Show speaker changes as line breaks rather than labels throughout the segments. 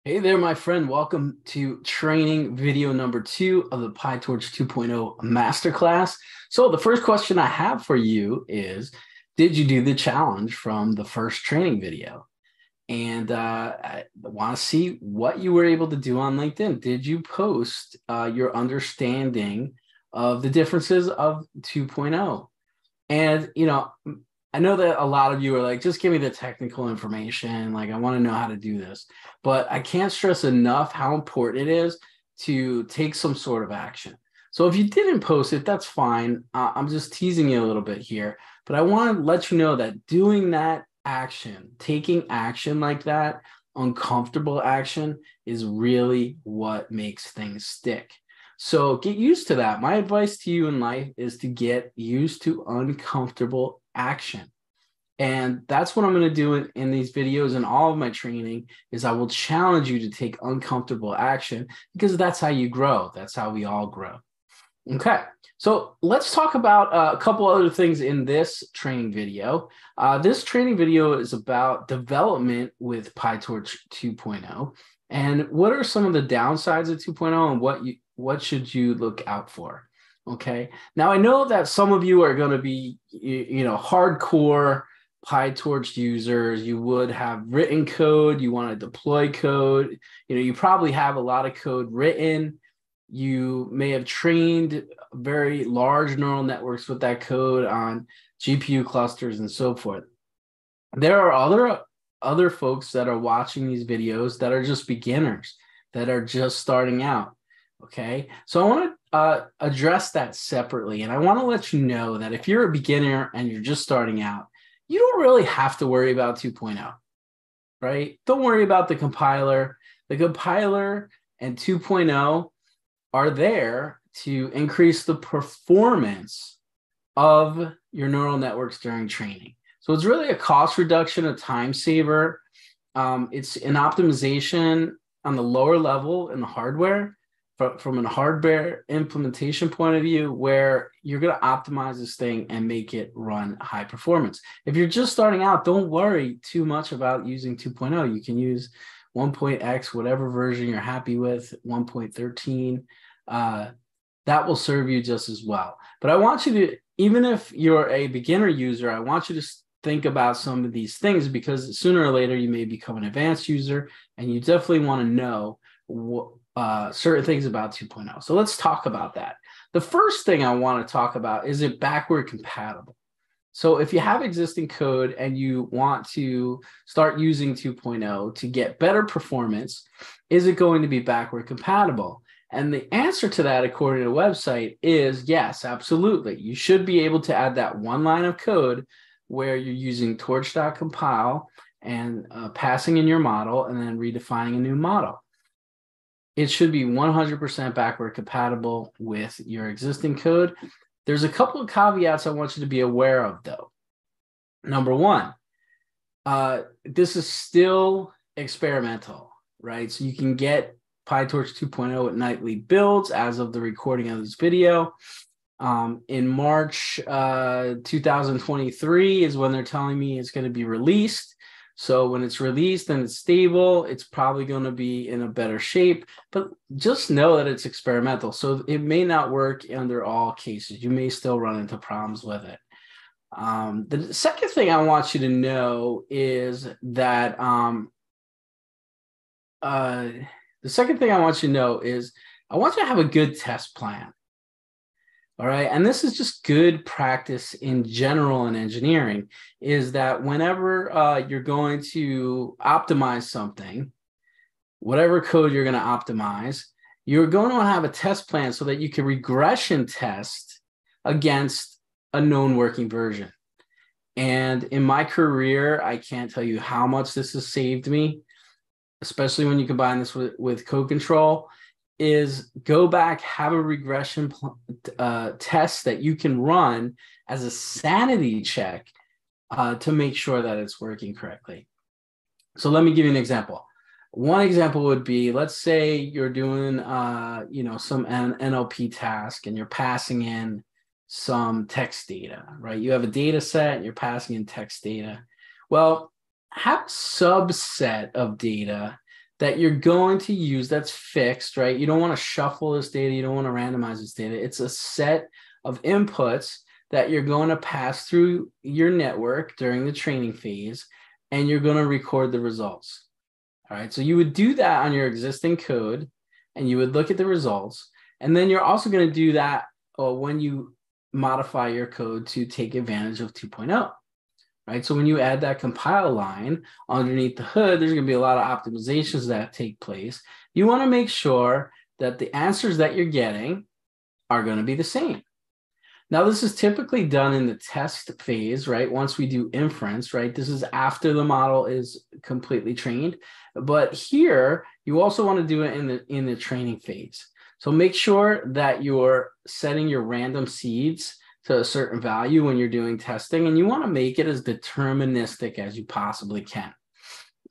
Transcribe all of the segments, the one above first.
Hey there, my friend. Welcome to training video number 2 of the PyTorch 2.0 Masterclass. So the first question I have for you is, did you do the challenge from the first training video? And I want to see what you were able to do on LinkedIn. Did you post your understanding of the differences of 2.0? And, I know that a lot of you are like, just give me the technical information. Like, I want to know how to do this. But I can't stress enough how important it is to take some sort of action. So if you didn't post it, that's fine. I'm just teasing you a little bit here. But I want to let you know that doing that action, taking action like that, uncomfortable action, is really what makes things stick. So get used to that. My advice to you in life is to get used to uncomfortable action. And that's what I'm going to do in these videos and all of my training is I will challenge you to take uncomfortable action because that's how you grow. That's how we all grow. Okay, so let's talk about a couple other things in this training video. This training video is about development with PyTorch 2.0. And what are some of the downsides of 2.0 and what should you look out for? Okay, now I know that some of you are going to be, hardcore PyTorch users. You would have written code, you want to deploy code, you probably have a lot of code written. You may have trained very large neural networks with that code on GPU clusters and so forth. There are other folks that are watching these videos that are just beginners, that are just starting out. Okay, so I want to address that separately. And I want to let you know that if you're a beginner and you're just starting out, you don't really have to worry about 2.0, right? Don't worry about the compiler. The compiler and 2.0 are there to increase the performance of your neural networks during training. So it's really a cost reduction, a time saver. It's an optimization on the lower level in the hardware, from a hardware implementation point of view, where you're going to optimize this thing and make it run high performance. If you're just starting out, don't worry too much about using 2.0. You can use 1.x, whatever version you're happy with, 1.13. That will serve you just as well. But I want you to, even if you're a beginner user, I want you to think about some of these things because sooner or later you may become an advanced user and you definitely want to know certain things about 2.0. So let's talk about that. The first thing I want to talk about is it backward compatible. So if you have existing code and you want to start using 2.0 to get better performance, is it going to be backward compatible? And the answer to that, according to the website, is yes, absolutely. You should be able to add that one line of code where you're using torch.compile and passing in your model and then redefining a new model. It should be 100% backward compatible with your existing code. There's a couple of caveats I want you to be aware of, though. Number one, this is still experimental, right? So you can get PyTorch 2.0 at nightly builds as of the recording of this video. In March 2023 is when they're telling me it's going to be released. So when it's released and it's stable, it's probably going to be in a better shape. But just know that it's experimental. So it may not work under all cases. You may still run into problems with it. The second thing I want you to know is that I want you to have a good test plan. All right. And this is just good practice in general in engineering, is that whenever you're going to optimize something, whatever code you're going to optimize, you're going to have a test plan so that you can regression test against a known working version. And in my career, I can't tell you how much this has saved me, especially when you combine this with code control, is go back, have a regression test that you can run as a sanity check to make sure that it's working correctly. So let me give you an example. One example would be, let's say you're doing, some NLP task and you're passing in some text data, right? You have a data set and you're passing in text data. Well, have a subset of data that you're going to use that's fixed, right? You don't want to shuffle this data. You don't want to randomize this data. It's a set of inputs that you're going to pass through your network during the training phase, and you're going to record the results. All right, so you would do that on your existing code, and you would look at the results, and then you're also going to do that when you modify your code to take advantage of 2.0. Right? So when you add that compile line underneath the hood, there's going to be a lot of optimizations that take place. You want to make sure that the answers that you're getting are going to be the same. Now, this is typically done in the test phase, right? Once we do inference, right? This is after the model is completely trained. But here, you also want to do it in the training phase. So make sure that you're setting your random seeds to a certain value when you're doing testing, and you want to make it as deterministic as you possibly can.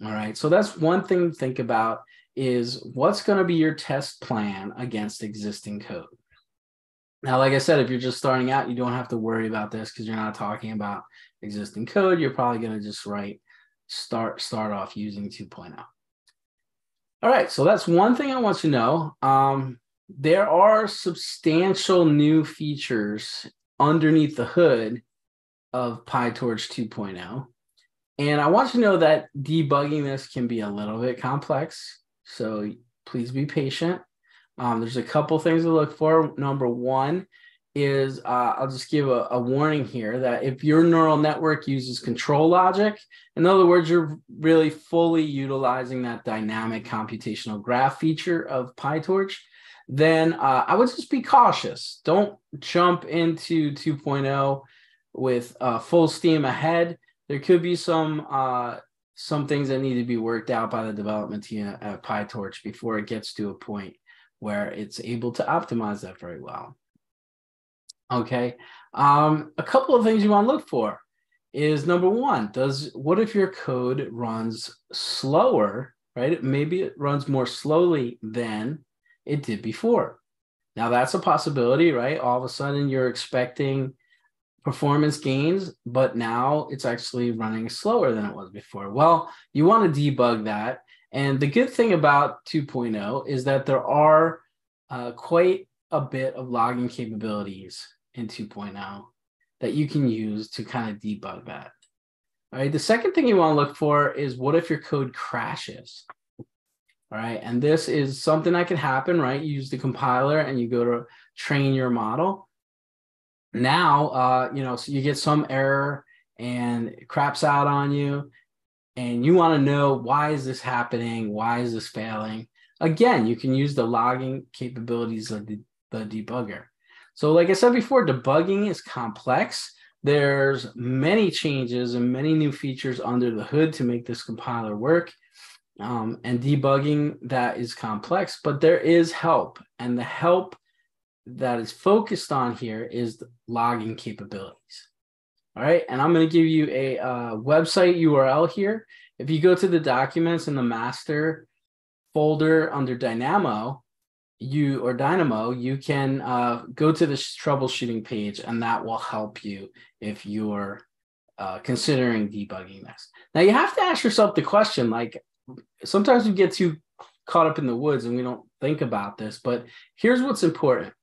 All right, so that's one thing to think about, is what's going to be your test plan against existing code. Now, like I said, if you're just starting out, you don't have to worry about this because you're not talking about existing code. You're probably going to just start off using 2.0. All right, so that's one thing I want you to know. There are substantial new features underneath the hood of PyTorch 2.0. And I want you to know that debugging this can be a little bit complex. So please be patient. There's a couple things to look for. Number one is, I'll just give a warning here that if your neural network uses control logic, in other words, you're really fully utilizing that dynamic computational graph feature of PyTorch, then I would just be cautious. Don't jump into 2.0 with full steam ahead. There could be some things that need to be worked out by the development team at PyTorch before it gets to a point where it's able to optimize that very well. Okay, a couple of things you want to look for is, number one, what if your code runs slower, right? Maybe it runs more slowly than it did before. Now that's a possibility, right? All of a sudden you're expecting performance gains, but now it's actually running slower than it was before. Well, you want to debug that. And the good thing about 2.0 is that there are quite a bit of logging capabilities in 2.0 that you can use to kind of debug that. All right. The second thing you want to look for is, what if your code crashes? All right, and this is something that can happen, right? You use the compiler and you go to train your model. Now, so you get some error and it craps out on you, and you want to know, why is this happening? Why is this failing? Again, you can use the logging capabilities of the debugger. So like I said before, debugging is complex. There's many changes and many new features under the hood to make this compiler work. And debugging that is complex, but there is help. And the help that is focused on here is the logging capabilities. All right, and I'm going to give you a website URL here. If you go to the documents in the master folder under Dynamo, you can go to this troubleshooting page, and that will help you if you're considering debugging this. Now, you have to ask yourself the question, like, sometimes we get too caught up in the woods and we don't think about this, but here's what's important.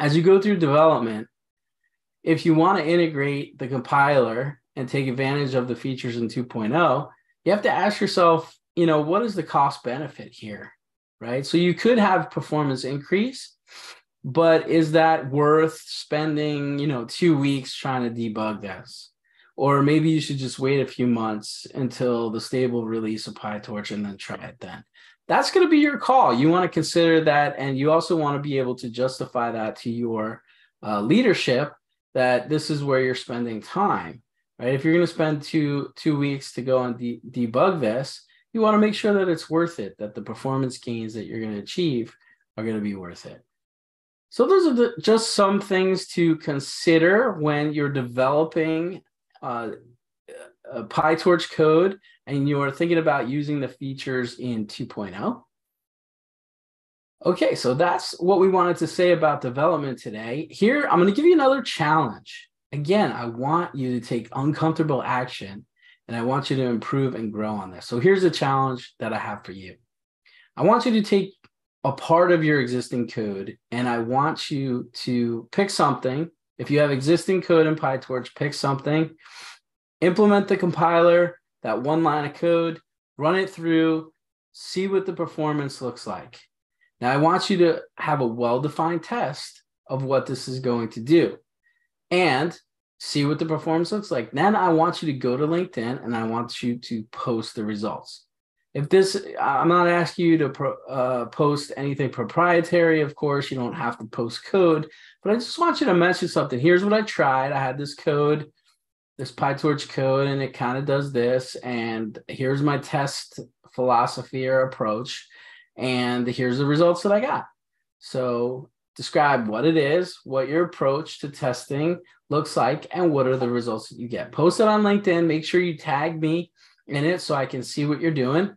As you go through development, if you want to integrate the compiler and take advantage of the features in 2.0, you have to ask yourself, what is the cost benefit here, right? So you could have performance increase, but is that worth spending, 2 weeks trying to debug this? Or maybe you should just wait a few months until the stable release of PyTorch and then try it then. That's going to be your call. You want to consider that, and you also want to be able to justify that to your leadership, that this is where you're spending time, right? If you're going to spend two weeks to go and debug this, you want to make sure that it's worth it, that the performance gains that you're going to achieve are going to be worth it. So those are just some things to consider when you're developing a PyTorch code and you're thinking about using the features in 2.0. Okay, so that's what we wanted to say about development today. Here, I'm going to give you another challenge. Again, I want you to take uncomfortable action and I want you to improve and grow on this. So here's a challenge that I have for you. I want you to take a part of your existing code, and I want you to pick something. If you have existing code in PyTorch, pick something, implement the compiler, that one line of code, run it through, see what the performance looks like. Now, I want you to have a well-defined test of what this is going to do and see what the performance looks like. Then I want you to go to LinkedIn and I want you to post the results. If this, I'm not asking you to post anything proprietary, of course, you don't have to post code, but I just want you to mention something. Here's what I tried. I had this code, this PyTorch code, and it kind of does this. And here's my test philosophy or approach. And here's the results that I got. So describe what it is, what your approach to testing looks like, and what are the results that you get. Post it on LinkedIn. Make sure you tag me in it so I can see what you're doing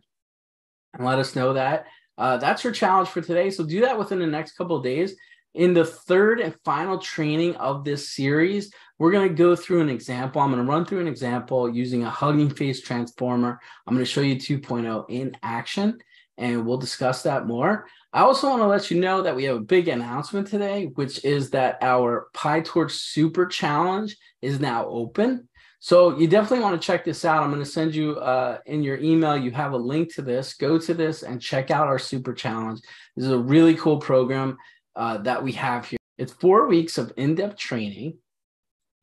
and let us know that. That's your challenge for today. So do that within the next couple of days. In the third and final training of this series, we're going to go through an example. I'm going to run through an example using a Hugging Face transformer. I'm going to show you 2.0 in action, and we'll discuss that more. I also want to let you know that we have a big announcement today, which is that our PyTorch Super Challenge is now open. So you definitely want to check this out. I'm going to send you in your email, you have a link to this. Go to this and check out our Super Challenge. This is a really cool program that we have here. It's 4 weeks of in-depth training,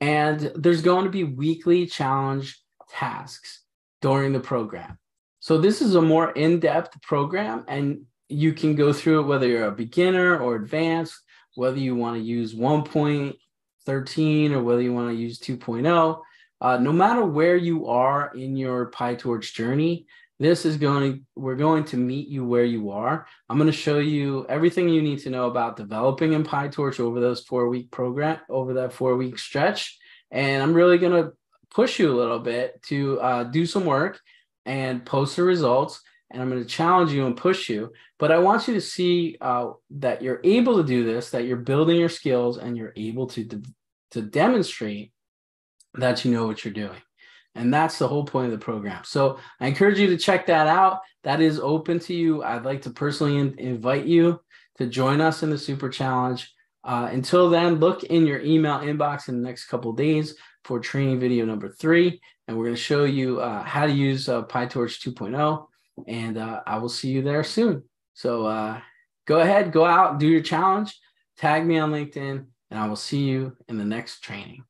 and there's going to be weekly challenge tasks during the program. So this is a more in-depth program, and you can go through it whether you're a beginner or advanced, whether you want to use 1.13 or whether you want to use 2.0. No matter where you are in your PyTorch journey, we're going to meet you where you are. I'm going to show you everything you need to know about developing in PyTorch over those 4-week program, over that 4-week stretch. And I'm really going to push you a little bit to do some work and post the results. And I'm going to challenge you and push you. But I want you to see that you're able to do this, that you're building your skills, and you're able to demonstrate that you know what you're doing. And that's the whole point of the program. So I encourage you to check that out. That is open to you. I'd like to personally invite you to join us in the Super Challenge. Until then, look in your email inbox in the next couple of days for training video number 3. And we're going to show you how to use PyTorch 2.0. And I will see you there soon. So go ahead, go out, do your challenge, tag me on LinkedIn, and I will see you in the next training.